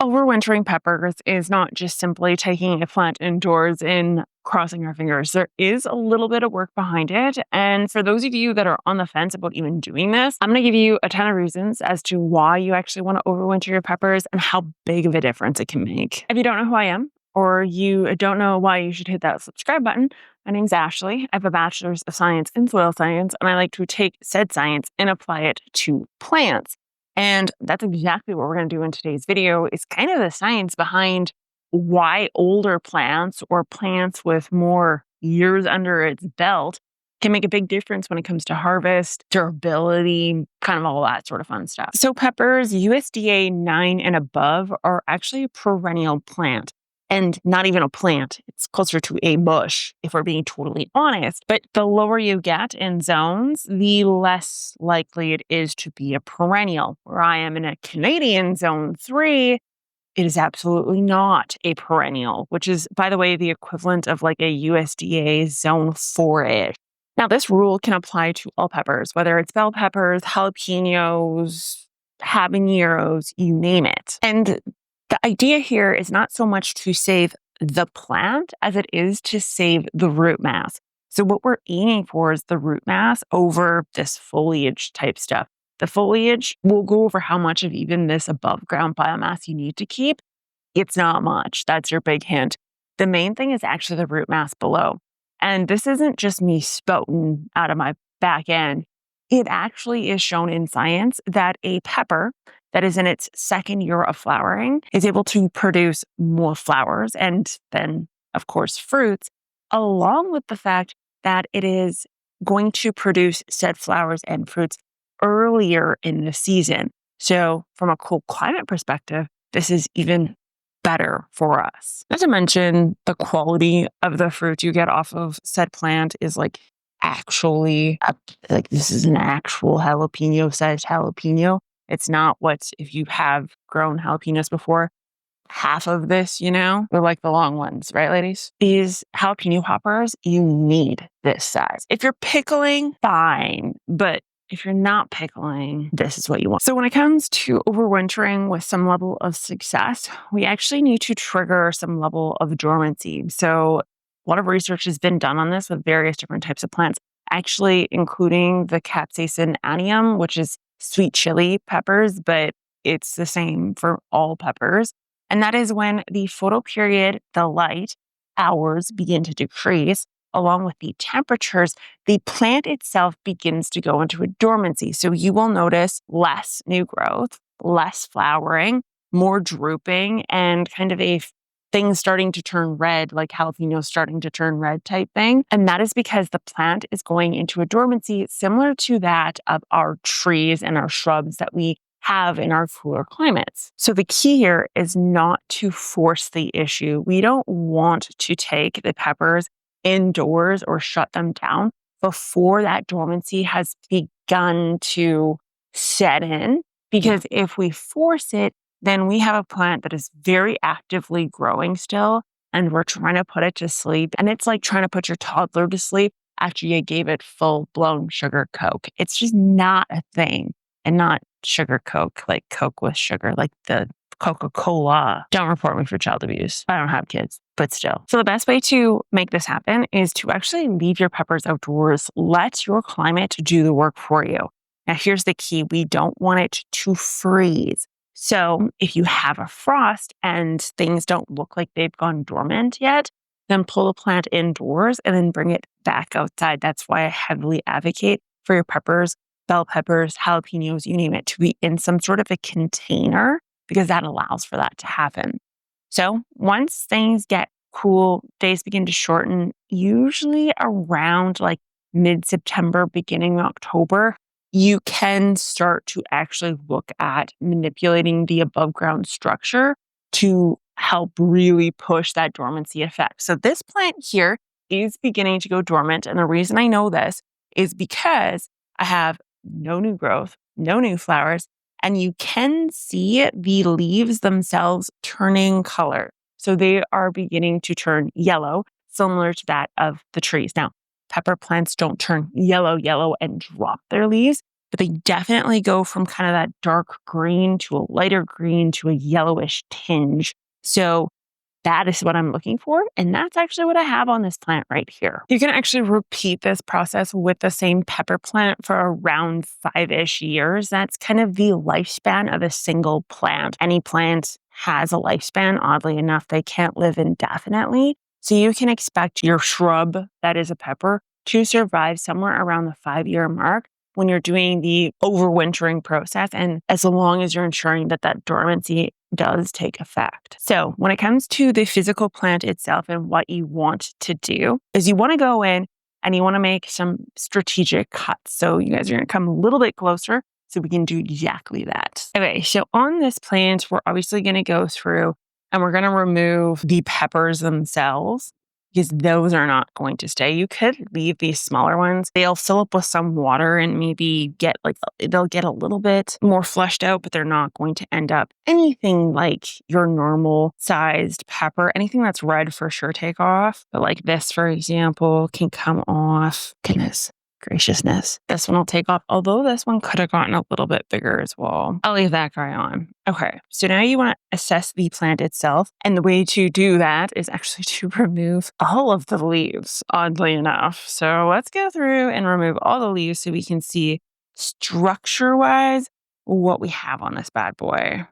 Overwintering peppers is not just simply taking a plant indoors and crossing our fingers. There is a little bit of work behind it. And for those of you that are on the fence about even doing this, I'm going to give you a ton of reasons as to why you actually want to overwinter your peppers and how big of a difference it can make. If you don't know who I am, or you don't know why you should hit that subscribe button, my name's Ashley. I have a bachelor's of science in soil science, and I like to take said science and apply it to plants. And that's exactly what we're going to do in today's video. Is kind of the science behind why older plants or plants with more years under its belt can make a big difference when it comes to harvest, durability, kind of all that sort of fun stuff. So peppers, USDA 9 and above, are actually a perennial plant. And not even a plant. It's closer to a bush, if we're being totally honest. But the lower you get in zones, the less likely it is to be a perennial. Where I am in a Canadian zone 3, it is absolutely not a perennial, which is, by the way, the equivalent of like a USDA zone 4-ish. Now, this rule can apply to all peppers, whether it's bell peppers, jalapenos, habaneros, you name it. And the idea here is not so much to save the plant as it is to save the root mass. So what we're aiming for is the root mass over this foliage type stuff. The foliage, we'll go over how much of even this above ground biomass you need to keep. It's not much. That's your big hint. The main thing is actually the root mass below. And this isn't just me spouting out of my back end. It actually is shown in science that a pepper that is in its second year of flowering is able to produce more flowers and then, of course, fruits, along with the fact that it is going to produce said flowers and fruits earlier in the season. So from a cold climate perspective, this is even better for us. Not to mention the quality of the fruit you get off of said plant is actually, this is an actual jalapeno-sized jalapeno. It's not what, if you have grown jalapenos before, half of this, they're like the long ones, right, ladies? These jalapeno poppers, you need this size. If you're pickling, fine. But if you're not pickling, this is what you want. So when it comes to overwintering with some level of success, we actually need to trigger some level of dormancy. So a lot of research has been done on this with various different types of plants, actually including the capsaicin annuum, which is sweet chili peppers, but it's the same for all peppers. And that is when the photoperiod, the light hours begin to decrease, along with the temperatures, the plant itself begins to go into a dormancy. So you will notice less new growth, less flowering, more drooping, and kind of a things starting to turn red, like jalapenos starting to turn red type thing. And that is because the plant is going into a dormancy similar to that of our trees and our shrubs that we have in our cooler climates. So the key here is not to force the issue. We don't want to take the peppers indoors or shut them down before that dormancy has begun to set in. Because if we force it, then we have a plant that is very actively growing still, and we're trying to put it to sleep. And it's like trying to put your toddler to sleep after you gave it full-blown sugar Coke. It's just not a thing. And not sugar Coke, like Coke with sugar, like the Coca-Cola. Don't report me for child abuse. I don't have kids, but still. So the best way to make this happen is to actually leave your peppers outdoors. Let your climate do the work for you. Now, here's the key. We don't want it to freeze. So if you have a frost and things don't look like they've gone dormant yet, then pull the plant indoors and then bring it back outside. That's why I heavily advocate for your peppers, bell peppers, jalapenos, you name it, to be in some sort of a container, because that allows for that to happen. So once things get cool, days begin to shorten, usually around like mid-September, beginning October, you can start to actually look at manipulating the above ground structure to help really push that dormancy effect. So this plant here is beginning to go dormant. And the reason I know this is because I have no new growth, no new flowers, and you can see the leaves themselves turning color. So they are beginning to turn yellow, similar to that of the trees. Now, pepper plants don't turn yellow and drop their leaves. but they definitely go from kind of that dark green to a lighter green to a yellowish tinge. So that is what I'm looking for. And that's actually what I have on this plant right here. You can actually repeat this process with the same pepper plant for around 5-ish years. That's kind of the lifespan of a single plant. Any plant has a lifespan. Oddly enough, they can't live indefinitely. So you can expect your shrub that is a pepper to survive somewhere around the 5-year mark when you're doing the overwintering process, and as long as you're ensuring that that dormancy does take effect. So when it comes to the physical plant itself and what you want to do is you want to go in and you want to make some strategic cuts. So you guys are going to come a little bit closer so we can do exactly that. Okay, so on this plant, we're obviously going to go through and we're going to remove the peppers themselves, because those are not going to stay. You could leave these smaller ones. They'll fill up with some water and maybe they'll get a little bit more fleshed out, but they're not going to end up anything like your normal sized pepper. Anything that's red for sure take off. But like this, for example, can come off. Goodness graciousness. This one will take off, although this one could have gotten a little bit bigger as well. I'll leave that guy on. Okay, so now you want to assess the plant itself. And the way to do that is actually to remove all of the leaves, oddly enough. So let's go through and remove all the leaves so we can see structure-wise what we have on this bad boy.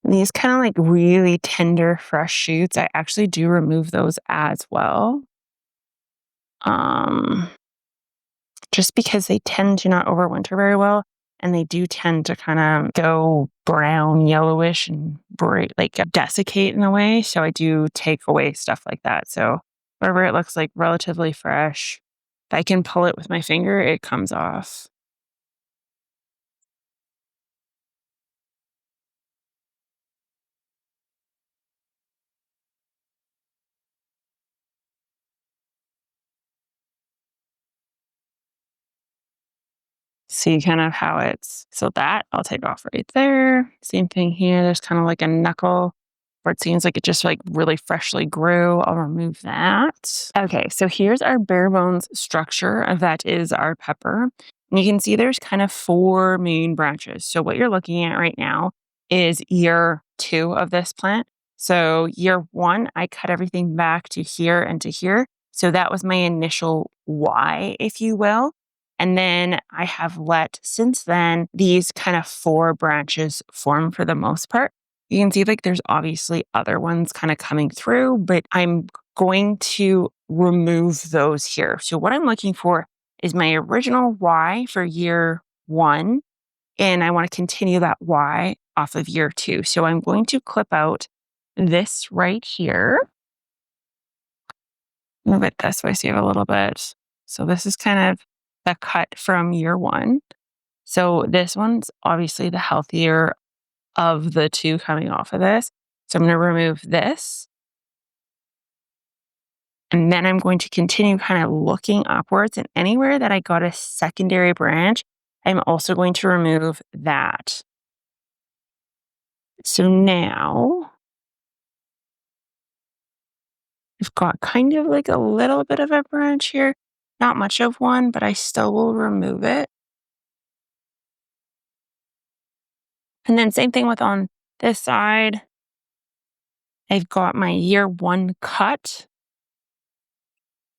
These kind of like really tender, fresh shoots, I actually do remove those as well. Just because they tend to not overwinter very well, and they do tend to kind of go brown, yellowish, and desiccate in a way. So I do take away stuff like that. So wherever it looks like relatively fresh, if I can pull it with my finger, it comes off. See kind of how so that I'll take off right there. Same thing here. There's kind of like a knuckle where it seems like it just like really freshly grew. I'll remove that. Okay, so here's our bare bones structure. That is our pepper. And you can see there's kind of 4 main branches. So what you're looking at right now is year 2 of this plant. So year 1, I cut everything back to here and to here. So that was my initial Y, if you will. And then I have let, since then, these kind of 4 branches form for the most part. You can see like there's obviously other ones kind of coming through, but I'm going to remove those here. So what I'm looking for is my original Y for year 1, and I want to continue that Y off of year 2. So I'm going to clip out this right here. Move it this way so you have a little bit. So this is kind of the cut from year 1. So this one's obviously the healthier of the 2 coming off of this. So I'm going to remove this. And then I'm going to continue kind of looking upwards, and anywhere that I got a secondary branch, I'm also going to remove that. So now I've got kind of like a little bit of a branch here. Not much of one, but I still will remove it. And then same thing with on this side. I've got my year 1 cut.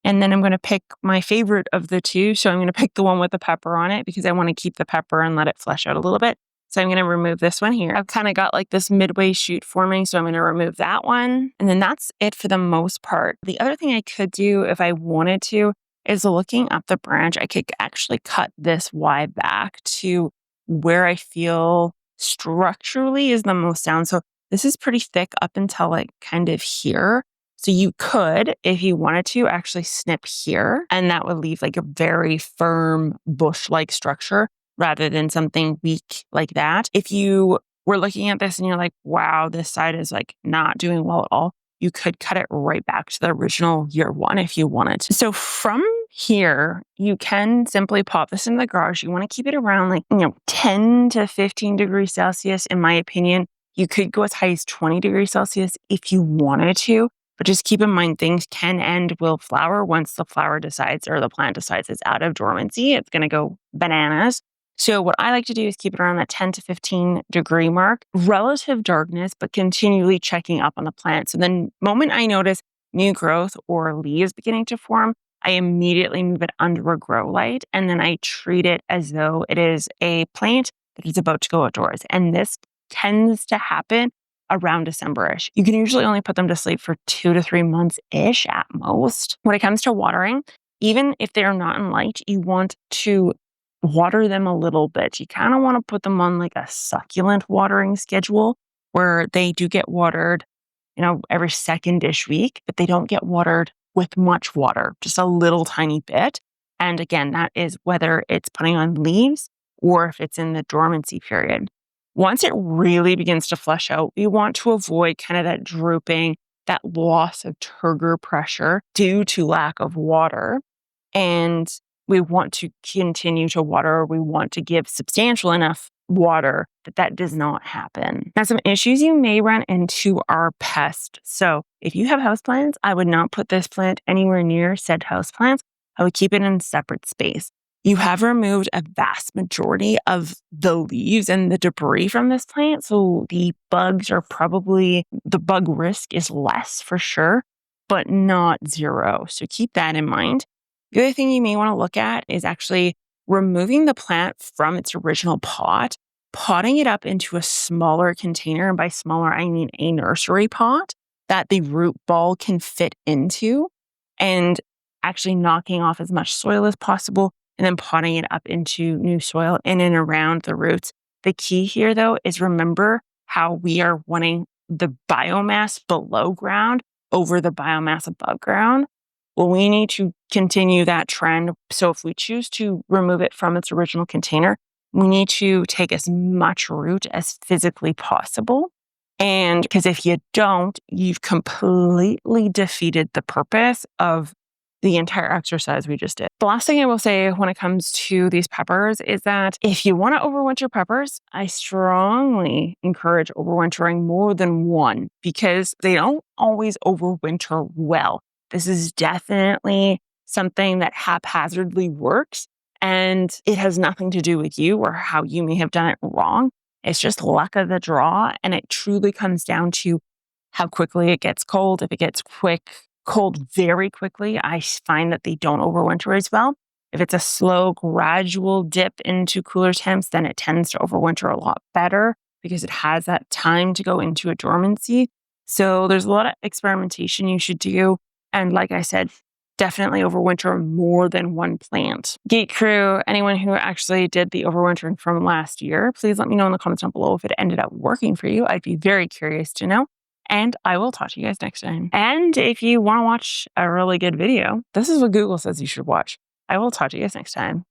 And then I'm going to pick my favorite of the 2. So I'm going to pick the one with the pepper on it because I want to keep the pepper and let it flesh out a little bit. So I'm going to remove this one here. I've kind of got like this midway shoot forming. So I'm going to remove that one. And then that's it for the most part. The other thing I could do if I wanted to is looking up the branch. I could actually cut this Y back to where I feel structurally is the most sound. So this is pretty thick up until like kind of here. So you could, if you wanted to, actually snip here, and that would leave like a very firm bush-like structure rather than something weak like that. If you were looking at this and you're like, wow, this side is like not doing well at all, you could cut it right back to the original year 1 if you wanted to. So from here, you can simply pop this in the garage. You want to keep it around 10 to 15 degrees Celsius, in my opinion. You could go as high as 20 degrees Celsius if you wanted to, but just keep in mind things can and will flower once the flower decides or the plant decides it's out of dormancy. It's going to go bananas. So what I like to do is keep it around that 10 to 15 degree mark, relative darkness, but continually checking up on the plant. So the moment I notice new growth or leaves beginning to form, I immediately move it under a grow light, and then I treat it as though it is a plant that is about to go outdoors. And this tends to happen around December-ish. You can usually only put them to sleep for 2 to 3 months-ish at most. When it comes to watering, even if they're not in light, you want to water them a little bit. You kind of want to put them on like a succulent watering schedule where they do get watered, every second-ish week, but they don't get watered with much water, just a little tiny bit. And again, that is whether it's putting on leaves or if it's in the dormancy period. Once it really begins to flush out, we want to avoid kind of that drooping, that loss of turgor pressure due to lack of water. And we want to continue to water. We want to give substantial enough water that does not happen. Now, some issues you may run into are pests. So if you have houseplants, I would not put this plant anywhere near said houseplants. I would keep it in a separate space. You have removed a vast majority of the leaves and the debris from this plant. So the bug risk is less for sure, but not zero. So keep that in mind. The other thing you may want to look at is actually removing the plant from its original pot, potting it up into a smaller container. And by smaller, I mean a nursery pot that the root ball can fit into, and actually knocking off as much soil as possible and then potting it up into new soil in and around the roots. The key here, though, is remember how we are wanting the biomass below ground over the biomass above ground. Well, we need to continue that trend. So if we choose to remove it from its original container, we need to take as much root as physically possible. And because if you don't, you've completely defeated the purpose of the entire exercise we just did. The last thing I will say when it comes to these peppers is that if you want to overwinter peppers, I strongly encourage overwintering more than one because they don't always overwinter well. This is definitely something that haphazardly works, and it has nothing to do with you or how you may have done it wrong. It's just luck of the draw, and it truly comes down to how quickly it gets cold. If it gets cold very quickly, I find that they don't overwinter as well. If it's a slow, gradual dip into cooler temps, then it tends to overwinter a lot better because it has that time to go into a dormancy. So there's a lot of experimentation you should do. And like I said, definitely overwinter more than one plant. Gate crew, anyone who actually did the overwintering from last year, please let me know in the comments down below if it ended up working for you. I'd be very curious to know. And I will talk to you guys next time. And if you want to watch a really good video, this is what Google says you should watch. I will talk to you guys next time.